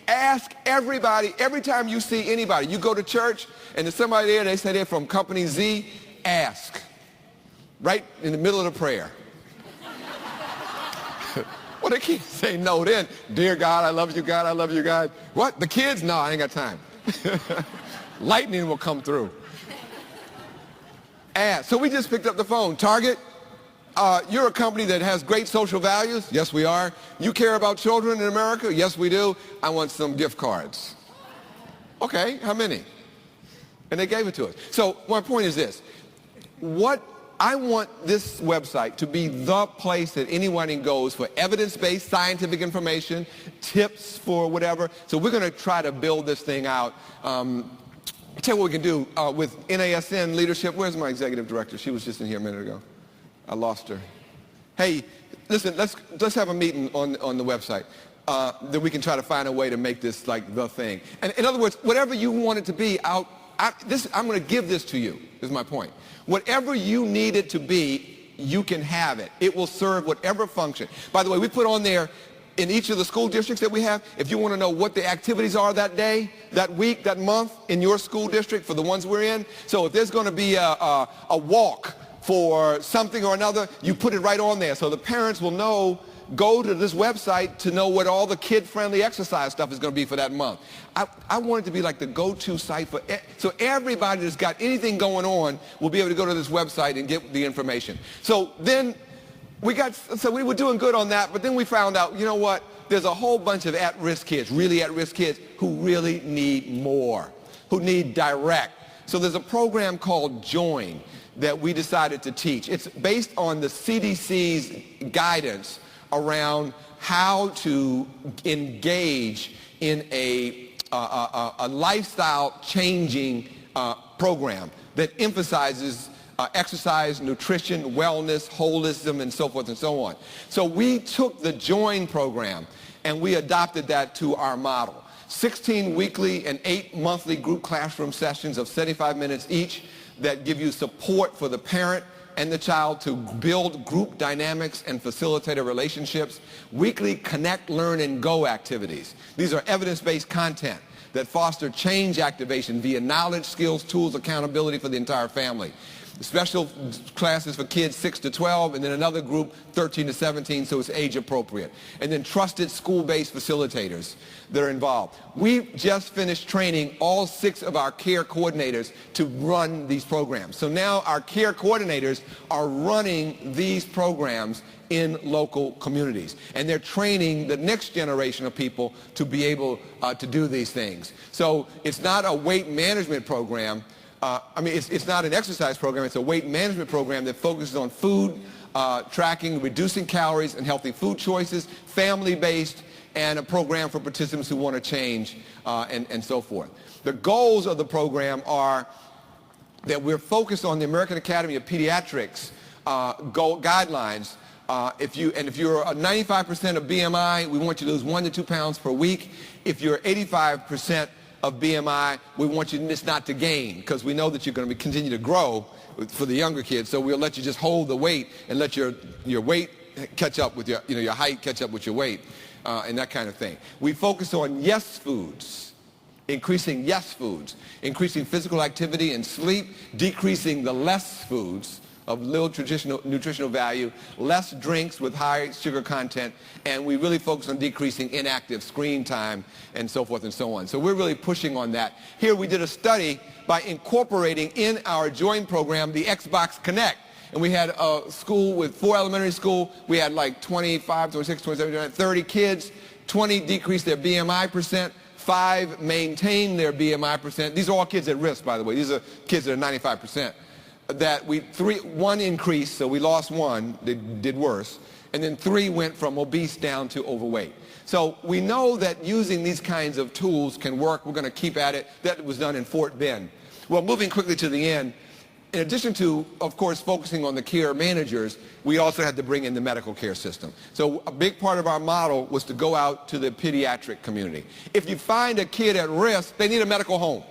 ask everybody. Every time you see anybody, you go to church and there's somebody there, they say they're from company Z, ask. Right in the middle of the prayer. Well, they can't say no then. Dear God, I love you, God, I love you, God. What? The kids? No, I ain't got time. Lightning will come through. Ask. So we just picked up the phone. Target, You're a company that has great social values. Yes, we are. You care about children in America. Yes, we do. I want some gift cards. Okay, how many? And they gave it to us. So my point is this. I want this website to be the place that anyone goes for evidence-based scientific information, tips for whatever. So we're going to try to build this thing out. I'll tell you what we can do with NASN leadership. Where's my executive director? She was just in here a minute ago. I lost her. Hey, listen, let's have a meeting on the website that we can try to find a way to make this like the thing. And in other words, whatever you want it to be, I'm going to give this to you, is my point. Whatever you need it to be, you can have it. It will serve whatever function. By the way, we put on there in each of the school districts that we have, if you want to know what the activities are that day, that week, that month in your school district for the ones we're in. So if there's going to be a walk for something or another, you put it right on there. So the parents will know, go to this website to know what all the kid-friendly exercise stuff is going to be for that month. I want it to be like the go-to site for, so everybody that's got anything going on will be able to go to this website and get the information. So then so we were doing good on that, but then we found out, you know what? There's a whole bunch of at-risk kids, really at-risk kids, who really need more, who need direct. So there's a program called Join that we decided to teach. It's based on the CDC's guidance around how to engage in a lifestyle-changing program that emphasizes exercise, nutrition, wellness, holism, and so forth and so on. So we took the Join program and we adopted that to our model. 16 weekly and 8 monthly group classroom sessions of 75 minutes each that give you support for the parent and the child to build group dynamics and facilitator relationships. Weekly Connect, Learn, and Go activities. These are evidence-based content that foster change activation via knowledge, skills, tools, accountability for the entire family. Special classes for kids 6 to 12, and then another group 13 to 17, so it's age appropriate. And then trusted school-based facilitators that are involved. We just finished training all 6 of our care coordinators to run these programs. So now our care coordinators are running these programs in local communities. And they're training the next generation of people to be able to do these things. So it's not a weight management program. It's not an exercise program. It's a weight management program that focuses on food, tracking, reducing calories, and healthy food choices, family-based, and a program for participants who want to change, and so forth. The goals of the program are that we're focused on the American Academy of Pediatrics guidelines. If you're 95% of BMI, we want you to lose 1 to 2 pounds per week. If you're 85% of BMI, we want you just not to gain, because we know that you're going to continue to grow for the younger kids. So we'll let you just hold the weight and let your weight catch up with your height catch up with your weight, and that kind of thing. We focus on yes foods, increasing yes foods, increasing physical activity and sleep, decreasing the less foods of little nutritional value, less drinks with high sugar content, and we really focus on decreasing inactive screen time and so forth and so on. So we're really pushing on that. Here we did a study by incorporating in our Join program the Xbox Connect. And we had a school with 4 elementary school. We had like 25, 26, 27, 30 kids. 20 decreased their BMI percent. 5 maintained their BMI percent. These are all kids at risk, by the way. These are kids that are 95%. One increased, so we lost 1, they did worse, and then 3 went from obese down to overweight. So we know that using these kinds of tools can work. We're going to keep at it. That was done in Fort Bend. Well, moving quickly to the end, in addition to, of course, focusing on the care managers, we also had to bring in the medical care system. So a big part of our model was to go out to the pediatric community. If you find a kid at risk, they need a medical home,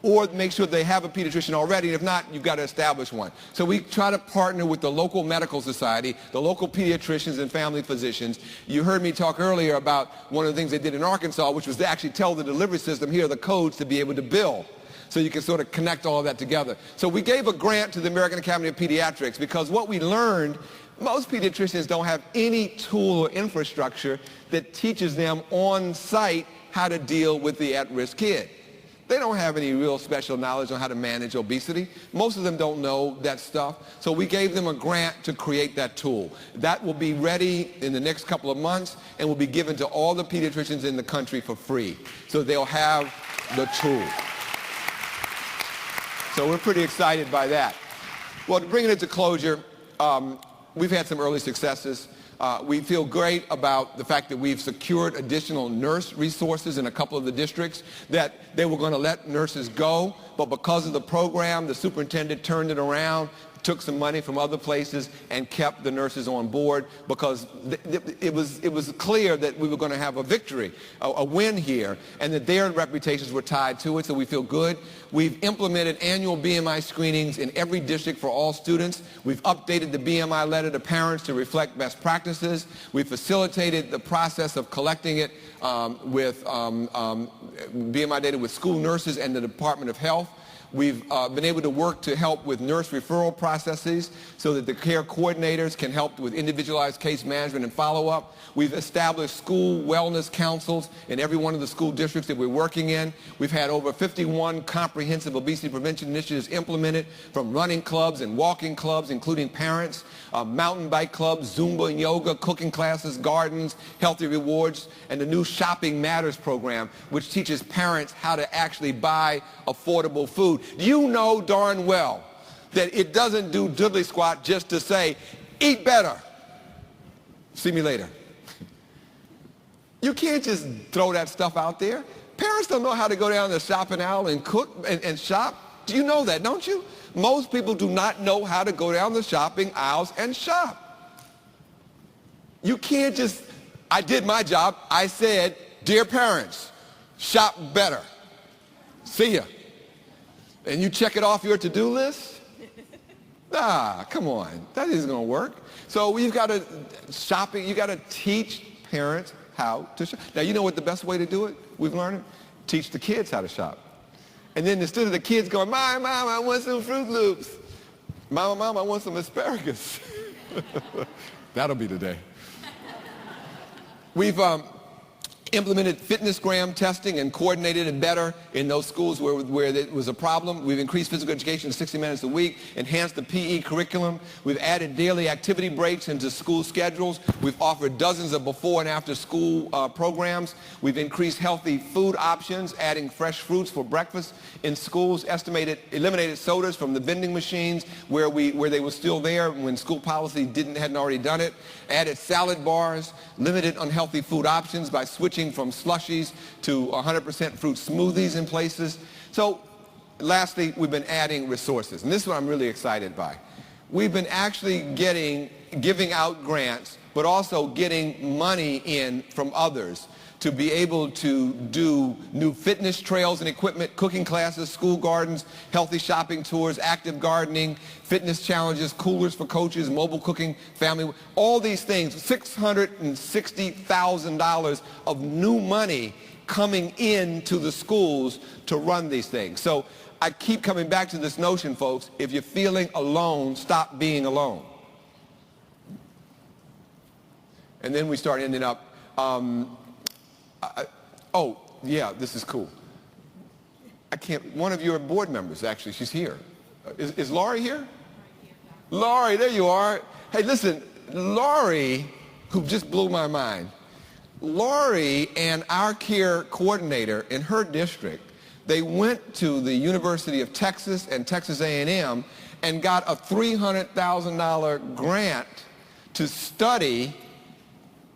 or make sure they have a pediatrician already, and if not, you've got to establish one. So we try to partner with the local medical society, the local pediatricians and family physicians. You heard me talk earlier about one of the things they did in Arkansas, which was to actually tell the delivery system, here are the codes to be able to bill. So you can sort of connect all of that together. So we gave a grant to the American Academy of Pediatrics because what we learned, most pediatricians don't have any tool or infrastructure that teaches them on site how to deal with the at-risk kid. They don't have any real special knowledge on how to manage obesity. Most of them don't know that stuff. So we gave them a grant to create that tool. That will be ready in the next couple of months and will be given to all the pediatricians in the country for free. So they'll have the tool. So we're pretty excited by that. Well, to bring it to closure, we've had some early successes. We feel great about the fact that we've secured additional nurse resources in a couple of the districts that they were going to let nurses go, but because of the program, the superintendent turned it around, took some money from other places and kept the nurses on board because it was clear that we were going to have a victory, a win here, and that their reputations were tied to it, so we feel good. We've implemented annual BMI screenings in every district for all students. We've updated the BMI letter to parents to reflect best practices. We've facilitated the process of collecting it with BMI data with school nurses and the Department of Health. We've been able to work to help with nurse referral processes so that the care coordinators can help with individualized case management and follow-up. We've established school wellness councils in every one of the school districts that we're working in. We've had over 51 comprehensive obesity prevention initiatives implemented from running clubs and walking clubs, including parents, mountain bike clubs, Zumba and yoga, cooking classes, gardens, healthy rewards, and the new Shopping Matters program, which teaches parents how to actually buy affordable food. You know darn well that it doesn't do diddly squat just to say, eat better. See me later. You can't just throw that stuff out there. Parents don't know how to go down the shopping aisle and cook and shop. Do you know that, don't you? Most people do not know how to go down the shopping aisles and shop. You can't just, I did my job. I said, dear parents, shop better. See ya. And you check it off your to-do list? Come on. That isn't going to work. So we've got to shopping. You got to teach parents how to shop. Now, you know what the best way to do it? We've learned it. Teach the kids how to shop. And then instead of the kids going, Mom, I want some Fruit Loops. Mom, I want some asparagus. That'll be the day. We've implemented fitnessgram testing and coordinated it better in those schools where it was a problem. We've increased physical education to 60 minutes a week, enhanced the PE curriculum. We've added daily activity breaks into school schedules. We've offered dozens of before and after school programs. We've increased healthy food options, adding fresh fruits for breakfast in schools, eliminated sodas from the vending machines where they were still there when school policy hadn't already done it, added salad bars, limited unhealthy food options by switching from slushies to 100% fruit smoothies in places. So lastly, we've been adding resources, and this is what I'm really excited by. We've been actually giving out grants, but also getting money in from others to be able to do new fitness trails and equipment, cooking classes, school gardens, healthy shopping tours, active gardening, fitness challenges, coolers for coaches, mobile cooking, family, all these things, $660,000 of new money coming into the schools to run these things. So I keep coming back to this notion, folks, if you're feeling alone, stop being alone. And then we start ending up, oh, yeah, this is cool. One of your board members, actually, she's here. Is Laurie here? Laurie, there you are. Hey, listen, Laurie, who just blew my mind. Laurie and our care coordinator in her district, they went to the University of Texas and Texas A&M and got a $300,000 grant to study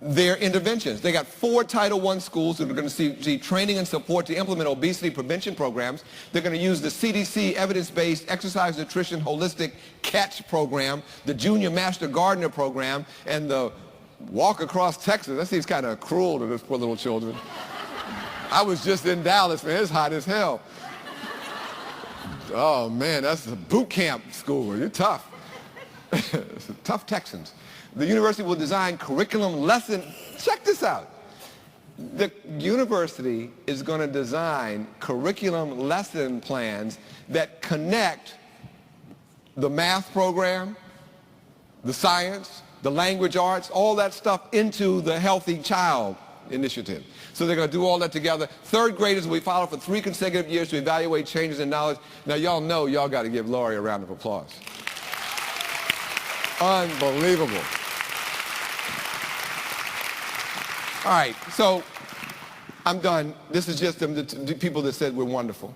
their interventions. They got 4 Title I schools that are going to see training and support to implement obesity prevention programs. They're going to use the CDC evidence-based exercise, nutrition, holistic CATCH program, the Junior Master Gardener program, and the Walk Across Texas. That seems kind of cruel to those poor little children. I was just in Dallas, man. It's hot as hell. Oh, man, that's a boot camp school. You're tough. Tough Texans. The university will design curriculum lesson. Check this out. The university is going to design curriculum lesson plans that connect the math program, the science, the language arts, all that stuff into the healthy child Initiative. So they're going to do all that together. Third graders will be followed for 3 consecutive years to evaluate changes in knowledge. Now, y'all know y'all got to give Lori a round of applause. Unbelievable. All right, so I'm done. This is just the people that said we're wonderful.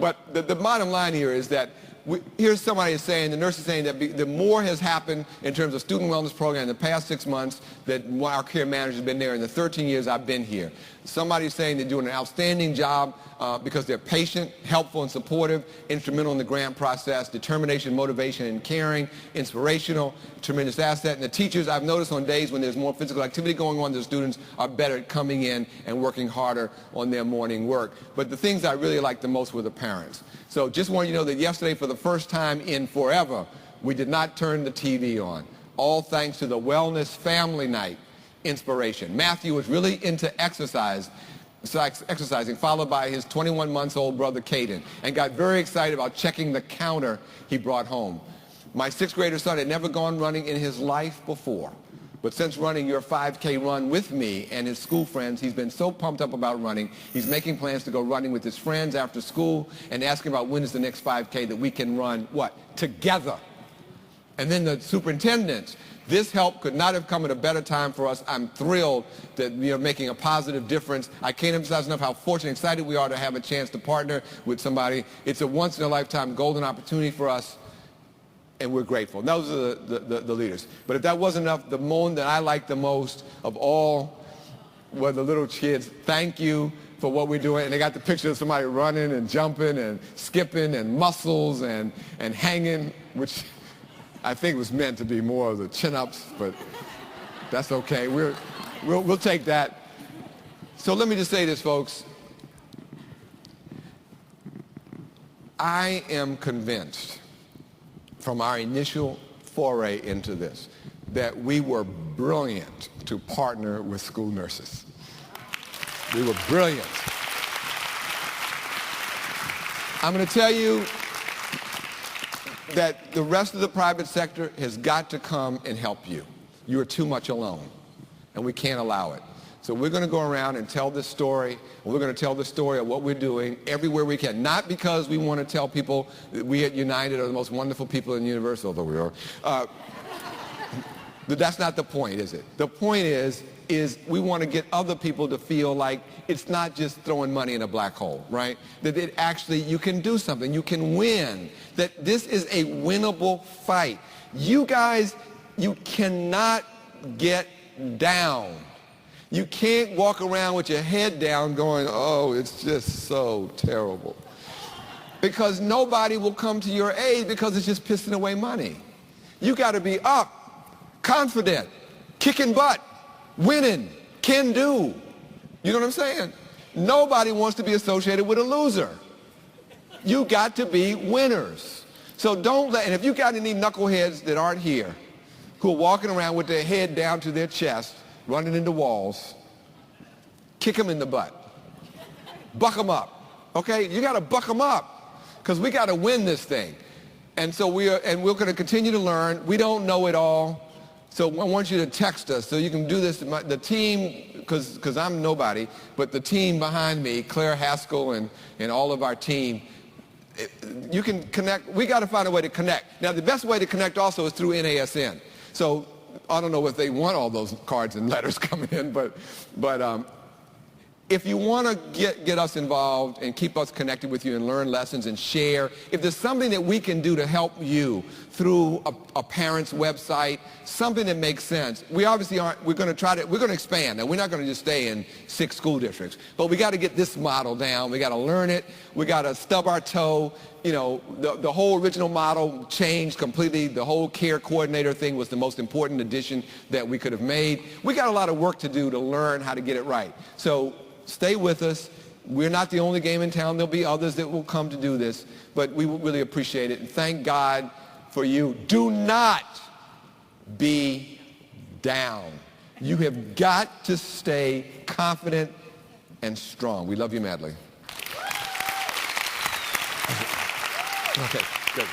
But the bottom line here is that here's somebody saying, the nurse is saying that the more has happened in terms of student wellness program in the past 6 months that our care manager has been there in the 13 years I've been here. Somebody's saying they're doing an outstanding job because they're patient, helpful, and supportive, instrumental in the grant process, determination, motivation, and caring, inspirational, tremendous asset. And the teachers, I've noticed on days when there's more physical activity going on, the students are better at coming in and working harder on their morning work. But the things I really liked the most were the parents. So just want you to know that yesterday, for the first time in forever, we did not turn the TV on. All thanks to the Wellness Family Night inspiration. Matthew was really into exercising, followed by his 21-month-old brother, Caden, and got very excited about checking the counter he brought home. My 6th grader son had never gone running in his life before. But since running your 5K run with me and his school friends, he's been so pumped up about running. He's making plans to go running with his friends after school and asking about when is the next 5K that we can run, what, together. And then the superintendents, this help could not have come at a better time for us. I'm thrilled that we are making a positive difference. I can't emphasize enough how fortunate and excited we are to have a chance to partner with somebody. It's a once-in-a-lifetime golden opportunity for us, and we're grateful. And those are the leaders. But if that wasn't enough, the moment that I like the most of all were the little kids. Thank you for what we're doing. And they got the picture of somebody running and jumping and skipping and muscles and hanging, which I think was meant to be more of the chin-ups, but that's okay. We'll take that. So let me just say this, folks. I am convinced from our initial foray into this that we were brilliant to partner with school nurses. We were brilliant. I'm going to tell you that the rest of the private sector has got to come and help you. You are too much alone, and we can't allow it. So we're going to go around and tell this story, and we're going to tell the story of what we're doing everywhere we can. Not because we want to tell people that we at United are the most wonderful people in the universe, although we are. But that's not the point, is it? The point is we want to get other people to feel like it's not just throwing money in a black hole, right? That it actually, you can do something, you can win, that this is a winnable fight. You guys, you cannot get down. You can't walk around with your head down going, oh, it's just so terrible. Because nobody will come to your aid because it's just pissing away money. You got to be up, confident, kicking butt, winning, can do. You know what I'm saying? Nobody wants to be associated with a loser. You got to be winners. So don't let, and if you got any knuckleheads that aren't here, who are walking around with their head down to their chest, running into walls, kick them in the butt. Buck them up. Okay? You got to buck them up because we got to win this thing. And so we're going to continue to learn. We don't know it all. So I want you to text us so you can do this. The team, because I'm nobody, but the team behind me, Claire Haskell and all of our team, you can connect. We got to find a way to connect. Now, the best way to connect also is through NASN. So I don't know if they want all those cards and letters coming in, but if you want to get us involved and keep us connected with you and learn lessons and share, if there's something that we can do to help you through a parent's website, something that makes sense, we obviously aren't, we're going to expand. Now, we're not going to just stay in 6 school districts, but we got to get this model down. We got to learn it. We got to stub our toe. You know, the whole original model changed completely. The whole care coordinator thing was the most important addition that we could have made. We got a lot of work to do to learn how to get it right. So stay with us. We're not the only game in town. There'll be others that will come to do this, but we really appreciate it. And thank God for you. Do not be down. You have got to stay confident and strong. We love you madly. Okay, good.